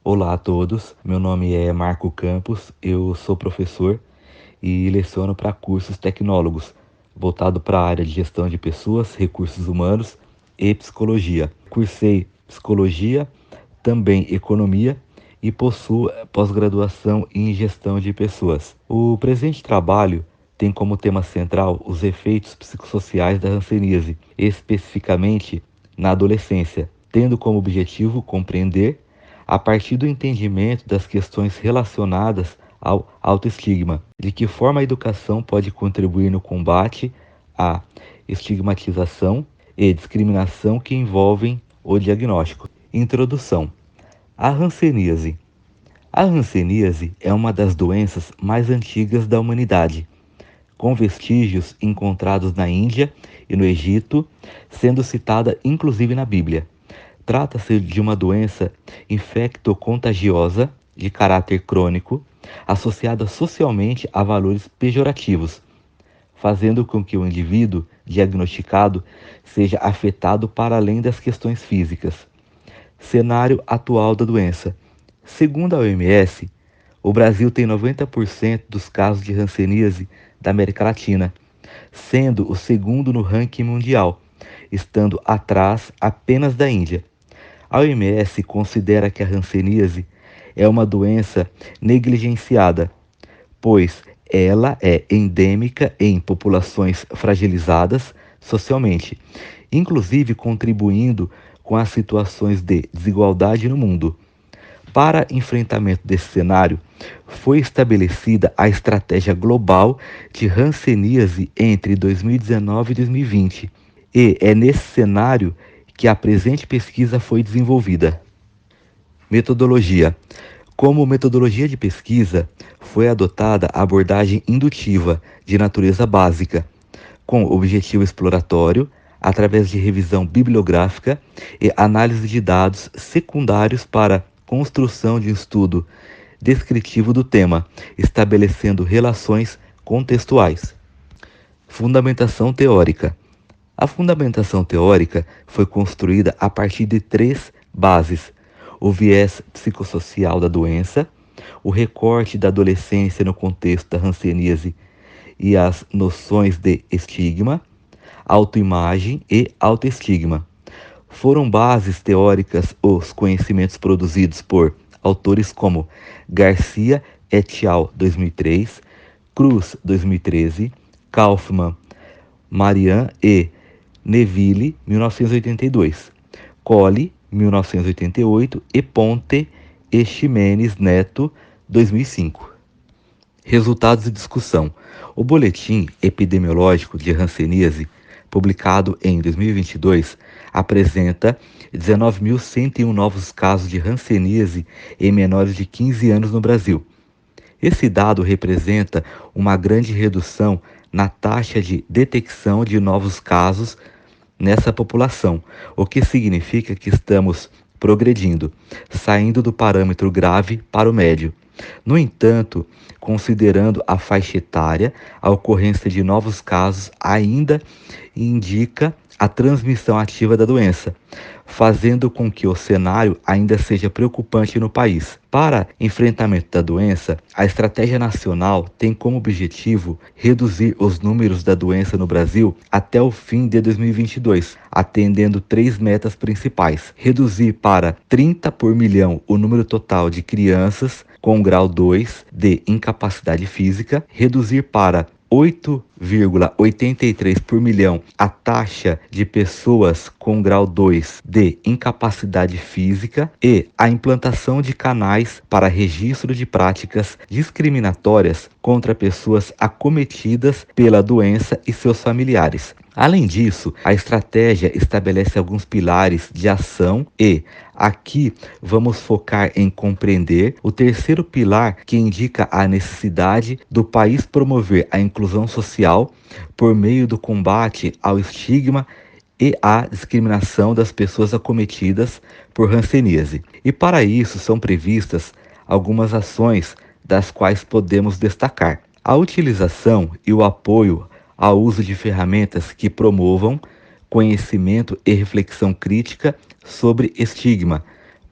Olá a todos, meu nome é Marco Campos, eu sou professor e leciono para cursos tecnólogos, voltado para a área de gestão de pessoas, recursos humanos e psicologia. Cursei psicologia, também economia e possuo pós-graduação em gestão de pessoas. O presente trabalho tem como tema central os efeitos psicossociais da hanseníase, especificamente na adolescência, tendo como objetivo compreender, a partir do entendimento das questões relacionadas ao autoestigma, de que forma a educação pode contribuir no combate à estigmatização e discriminação que envolvem o diagnóstico. Introdução. A hanseníase. A hanseníase é uma das doenças mais antigas da humanidade, com vestígios encontrados na Índia e no Egito, sendo citada inclusive na Bíblia. Trata-se de uma doença infectocontagiosa de caráter crônico, associada socialmente a valores pejorativos, fazendo com que o indivíduo diagnosticado seja afetado para além das questões físicas. Cenário atual da doença. Segundo a OMS, o Brasil tem 90% dos casos de hanseníase da América Latina, sendo o segundo no ranking mundial, estando atrás apenas da Índia. A OMS considera que a hanseníase é uma doença negligenciada, pois ela é endêmica em populações fragilizadas socialmente, inclusive contribuindo com as situações de desigualdade no mundo. Para enfrentamento desse cenário, foi estabelecida a Estratégia Global de Hanseníase entre 2019 e 2020, e é nesse cenário que a presente pesquisa foi desenvolvida. Metodologia. Como metodologia de pesquisa, foi adotada a abordagem indutiva de natureza básica, com objetivo exploratório, através de revisão bibliográfica e análise de dados secundários para construção de estudo descritivo do tema, estabelecendo relações contextuais. Fundamentação teórica. A fundamentação teórica foi construída a partir de três bases: o viés psicossocial da doença, o recorte da adolescência no contexto da hanseníase e as noções de estigma, autoimagem e autoestigma. Foram bases teóricas os conhecimentos produzidos por autores como Garcia et al. 2003, Cruz 2013, Kaufman, Marian e Neville 1982, Colli 1988 e Ponte e Ximenes Neto 2005. Resultados de discussão. O Boletim Epidemiológico de Hanseníase, publicado em 2022, apresenta 19.101 novos casos de hanseníase em menores de 15 anos no Brasil. Esse dado representa uma grande redução na taxa de detecção de novos casos nessa população, o que significa que estamos progredindo, saindo do parâmetro grave para o médio. No entanto, considerando a faixa etária, a ocorrência de novos casos ainda indica a transmissão ativa da doença, fazendo com que o cenário ainda seja preocupante no país. Para enfrentamento da doença, a estratégia nacional tem como objetivo reduzir os números da doença no Brasil até o fim de 2022, atendendo três metas principais: reduzir para 30 por milhão o número total de crianças com grau 2 de incapacidade física, reduzir para 8,83 por milhão a taxa de pessoas com grau 2 de incapacidade física e a implantação de canais para registro de práticas discriminatórias contra pessoas acometidas pela doença e seus familiares. Além disso, a estratégia estabelece alguns pilares de ação e, aqui, vamos focar em compreender o terceiro pilar, que indica a necessidade do país promover a inclusão social por meio do combate ao estigma e à discriminação das pessoas acometidas por hanseníase. E para isso são previstas algumas ações das quais podemos destacar: a utilização e o apoio ao uso de ferramentas que promovam conhecimento e reflexão crítica sobre estigma,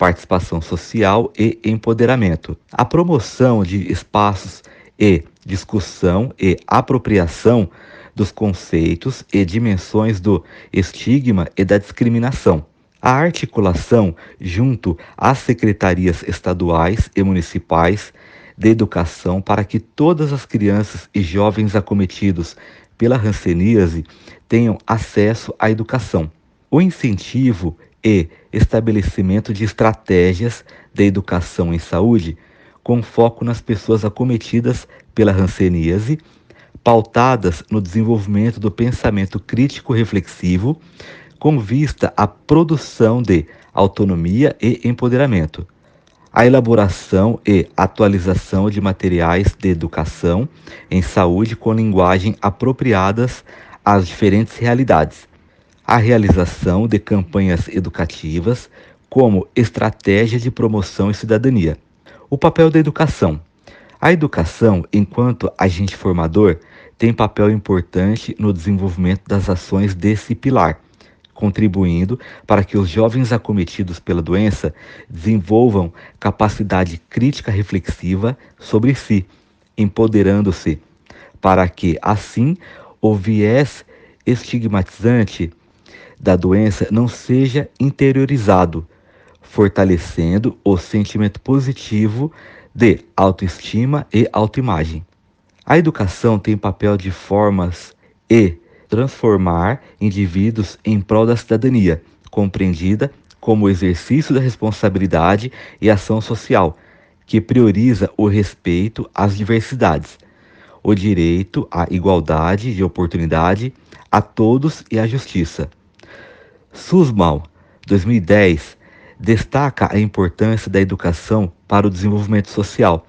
participação social e empoderamento. A promoção de espaços e discussão e apropriação dos conceitos e dimensões do estigma e da discriminação. A articulação junto às secretarias estaduais e municipais de educação para que todas as crianças e jovens acometidos pela hanseníase tenham acesso à educação. O incentivo e estabelecimento de estratégias de educação em saúde com foco nas pessoas acometidas pela hanseníase, pautadas no desenvolvimento do pensamento crítico reflexivo, com vista à produção de autonomia e empoderamento, a elaboração e atualização de materiais de educação em saúde com linguagem apropriadas às diferentes realidades, a realização de campanhas educativas como estratégia de promoção e cidadania. O papel da educação. A educação, enquanto agente formador, tem papel importante no desenvolvimento das ações desse pilar, contribuindo para que os jovens acometidos pela doença desenvolvam capacidade crítica reflexiva sobre si, empoderando-se, para que, assim, o viés estigmatizante da doença não seja interiorizado, fortalecendo o sentimento positivo de autoestima e autoimagem. A educação tem papel de formas e transformar indivíduos em prol da cidadania, compreendida como o exercício da responsabilidade e ação social, que prioriza o respeito às diversidades, o direito à igualdade de oportunidade a todos e à justiça. Susmal, 2010, destaca a importância da educação para o desenvolvimento social,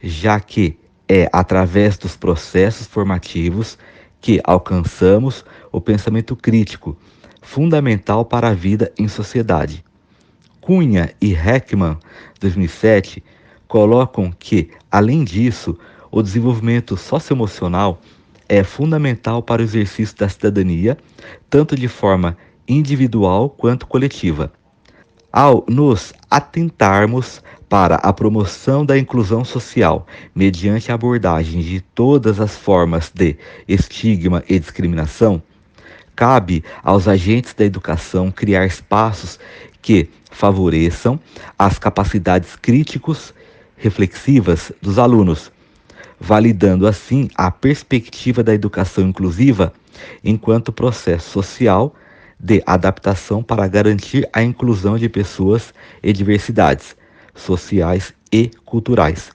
já que é através dos processos formativos que alcançamos o pensamento crítico, fundamental para a vida em sociedade. Cunha e Heckman, 2007, colocam que, além disso, o desenvolvimento socioemocional é fundamental para o exercício da cidadania, tanto de forma individual quanto coletiva. Ao nos atentarmos para a promoção da inclusão social, mediante a abordagem de todas as formas de estigma e discriminação, cabe aos agentes da educação criar espaços que favoreçam as capacidades críticos reflexivas dos alunos, validando assim a perspectiva da educação inclusiva enquanto processo social de adaptação para garantir a inclusão de pessoas e diversidades sociais e culturais.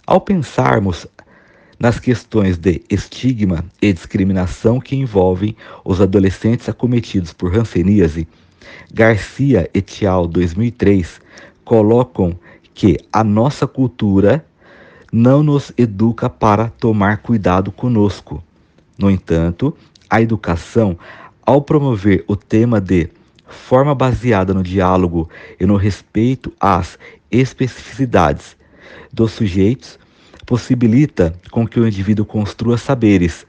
Ao pensarmos nas questões de estigma e discriminação que envolvem os adolescentes acometidos por hanseníase, Garcia et al. 2003 colocam que a nossa cultura não nos educa para tomar cuidado conosco. No entanto, a educação, ao promover o tema de forma baseada no diálogo e no respeito às especificidades dos sujeitos, possibilita com que o indivíduo construa saberes,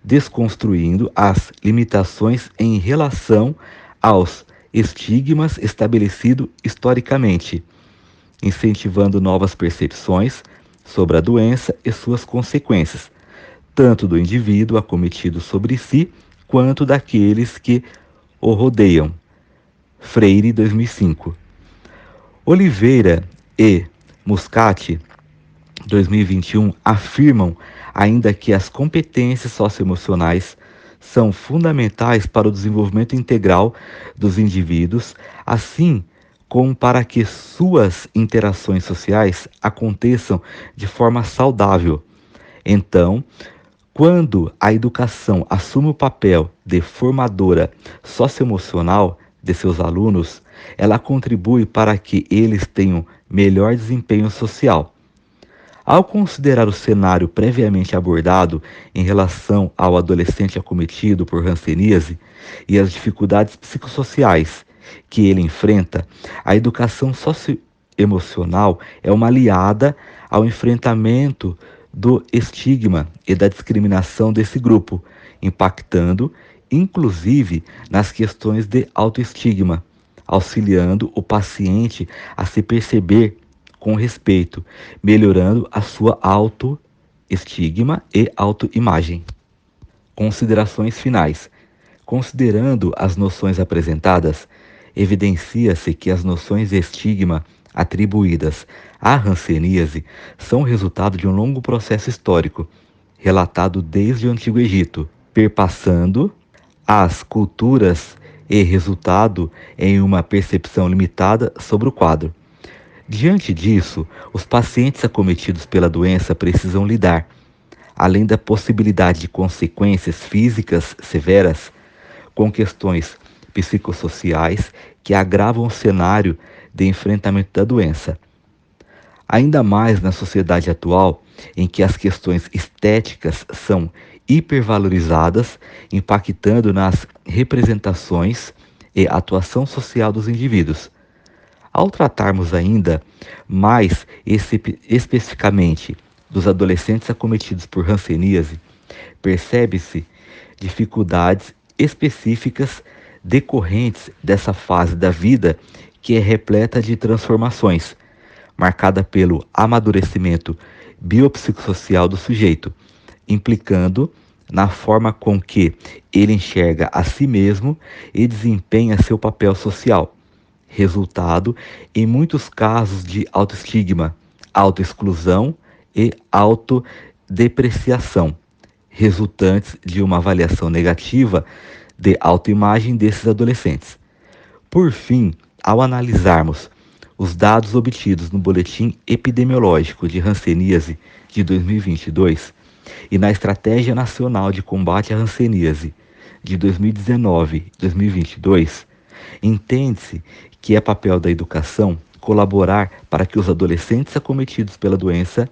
desconstruindo as limitações em relação aos estigmas estabelecidos historicamente, incentivando novas percepções sobre a doença e suas consequências, tanto do indivíduo acometido sobre si, quanto daqueles que o rodeiam. Freire, 2005. Oliveira e Muscati, 2021, afirmam ainda que as competências socioemocionais são fundamentais para o desenvolvimento integral dos indivíduos, assim como para que suas interações sociais aconteçam de forma saudável. Então, quando a educação assume o papel de formadora socioemocional de seus alunos, ela contribui para que eles tenham melhor desempenho social. Ao considerar o cenário previamente abordado em relação ao adolescente acometido por hanseníase e as dificuldades psicossociais que ele enfrenta, a educação socioemocional é uma aliada ao enfrentamento do estigma e da discriminação desse grupo, impactando, inclusive, nas questões de autoestigma, auxiliando o paciente a se perceber com respeito, melhorando a sua autoestigma e autoimagem. Considerações finais. Considerando as noções apresentadas, evidencia-se que as noções de estigma atribuídas à hanseníase são resultado de um longo processo histórico, relatado desde o Antigo Egito, perpassando as culturas e resultado em uma percepção limitada sobre o quadro. Diante disso, os pacientes acometidos pela doença precisam lidar, além da possibilidade de consequências físicas severas, com questões psicossociais que agravam o cenário de enfrentamento da doença. Ainda mais na sociedade atual, em que as questões estéticas são hipervalorizadas, impactando nas representações e atuação social dos indivíduos. Ao tratarmos ainda mais especificamente dos adolescentes acometidos por hanseníase, percebe-se dificuldades específicas decorrentes dessa fase da vida que é repleta de transformações, marcada pelo amadurecimento biopsicossocial do sujeito, implicando na forma com que ele enxerga a si mesmo e desempenha seu papel social, resultado em muitos casos de autoestigma, autoexclusão e autodepreciação, resultantes de uma avaliação negativa de autoimagem desses adolescentes. Por fim, ao analisarmos os dados obtidos no Boletim Epidemiológico de Hanseníase de 2022 e na Estratégia Nacional de Combate à Hanseníase de 2019-2022, entende-se que é papel da educação colaborar para que os adolescentes acometidos pela doença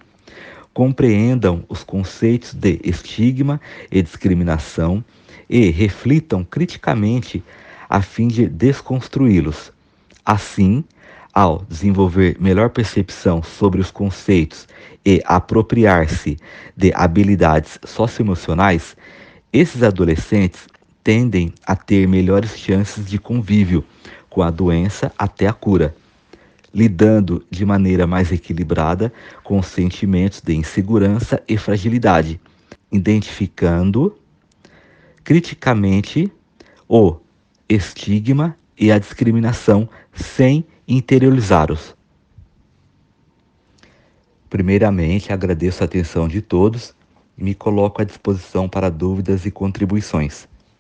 compreendam os conceitos de estigma e discriminação e reflitam criticamente a fim de desconstruí-los. Assim, ao desenvolver melhor percepção sobre os conceitos e apropriar-se de habilidades socioemocionais, esses adolescentes tendem a ter melhores chances de convívio com a doença até a cura, lidando de maneira mais equilibrada com os sentimentos de insegurança e fragilidade, identificando criticamente o estigma e a discriminação sem interiorizá-los. Primeiramente, agradeço a atenção de todos e me coloco à disposição para dúvidas e contribuições.